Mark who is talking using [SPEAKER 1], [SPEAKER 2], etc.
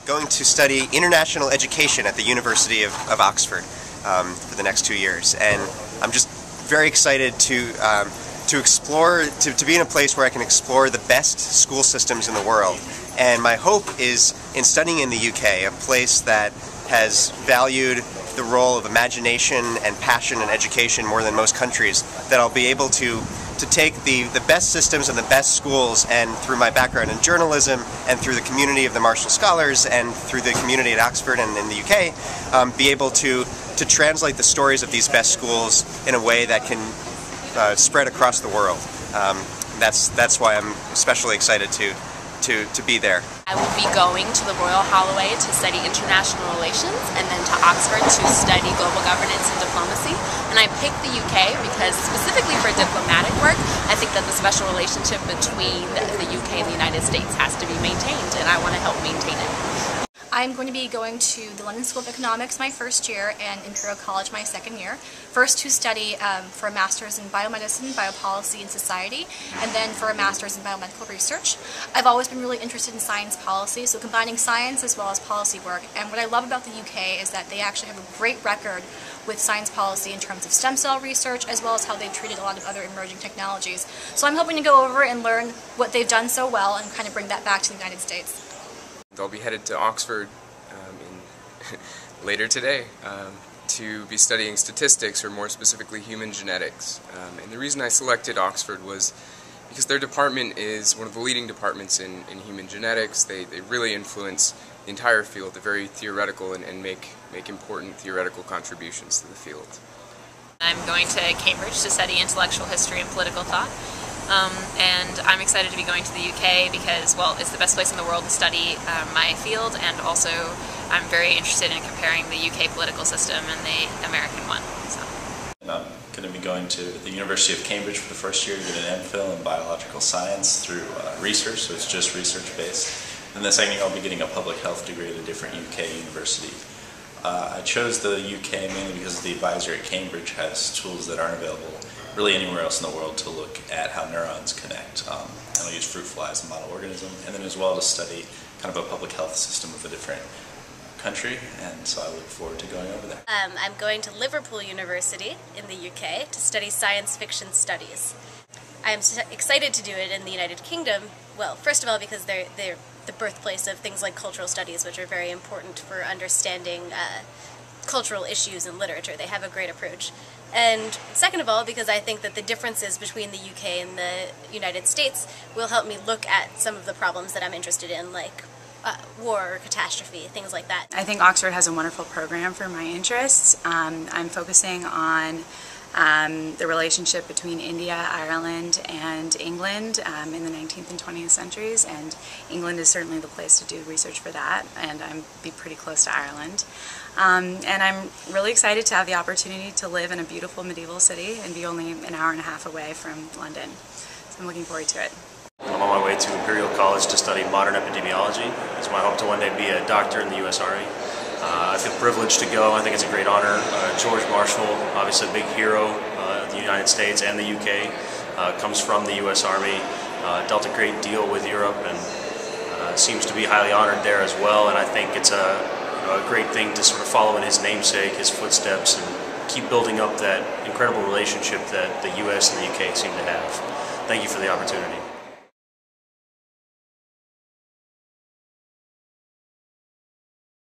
[SPEAKER 1] going to study international education at the University of Oxford for the next 2 years, and I'm just very excited to explore, to be in a place where I can explore the best school systems in the world. And my hope is in studying in the UK, a place that has valued the role of imagination and passion and education more than most countries, that I'll be able to take the best systems and the best schools, and through my background in journalism and through the community of the Marshall Scholars and through the community at Oxford and in the UK, be able to translate the stories of these best schools in a way that can spread across the world. That's why I'm especially excited to be there.
[SPEAKER 2] I will be going to the Royal Holloway to study international relations, and then to Oxford to study global governance and diplomacy. And I picked the UK because, specifically for diplomatic work, I think that the special relationship between the UK and the United States has to be maintained, and I want to help maintain it.
[SPEAKER 3] I'm going to be going to the London School of Economics my first year and Imperial College my second year. First to study for a master's in biomedicine, biopolicy, and society, and then for a master's in biomedical research. I've always been really interested in science policy, so combining science as well as policy work. And what I love about the UK is that they actually have a great record with science policy in terms of stem cell research, as well as how they've treated a lot of other emerging technologies. So I'm hoping to go over and learn what they've done so well and kind of bring that back to the United States.
[SPEAKER 4] I'll be headed to Oxford later today to be studying statistics, or more specifically human genetics. And the reason I selected Oxford was because their department is one of the leading departments in human genetics. They really influence the entire field. They're very theoretical and make important theoretical contributions to the field.
[SPEAKER 2] I'm going to Cambridge to study intellectual history and political thought. And I'm excited to be going to the UK because, well, it's the best place in the world to study my field, and also I'm very interested in comparing the UK political system and the American one. So.
[SPEAKER 5] I'm going to be going to the University of Cambridge for the first year to get an MPhil in biological science through research, so it's just research-based. And the second year I'll be getting a public health degree at a different UK university. I chose the UK mainly because the advisor at Cambridge has tools that aren't available really anywhere else in the world to look at how neurons connect. And I'll use fruit fly as a model organism, and then as well to study kind of a public health system of a different country, and so I look forward to going over there.
[SPEAKER 6] I'm going to Liverpool University in the UK to study science fiction studies. I'm excited to do it in the United Kingdom, well, first of all because they're the birthplace of things like cultural studies, which are very important for understanding cultural issues in literature. They have a great approach. And second of all, because I think that the differences between the UK and the United States will help me look at some of the problems that I'm interested in, like war or catastrophe, things like that.
[SPEAKER 7] I think Oxford has a wonderful program for my interests. I'm focusing on the relationship between India, Ireland, and England in the 19th and 20th centuries, and England is certainly the place to do research for that, and I'm be pretty close to Ireland. And I'm really excited to have the opportunity to live in a beautiful medieval city and be only an hour and a half away from London. So I'm looking forward to it.
[SPEAKER 8] I'm on my way to Imperial College to study modern epidemiology. It's my hope to one day be a doctor in the U.S. Army. I feel privileged to go. I think it's a great honor. George Marshall, obviously a big hero of the United States and the UK, comes from the U.S. Army, dealt a great deal with Europe, and seems to be highly honored there as well. And I think it's a great thing to sort of follow in his namesake, his footsteps, and keep building up that incredible relationship that the U.S. and the UK seem to have. Thank you for the opportunity.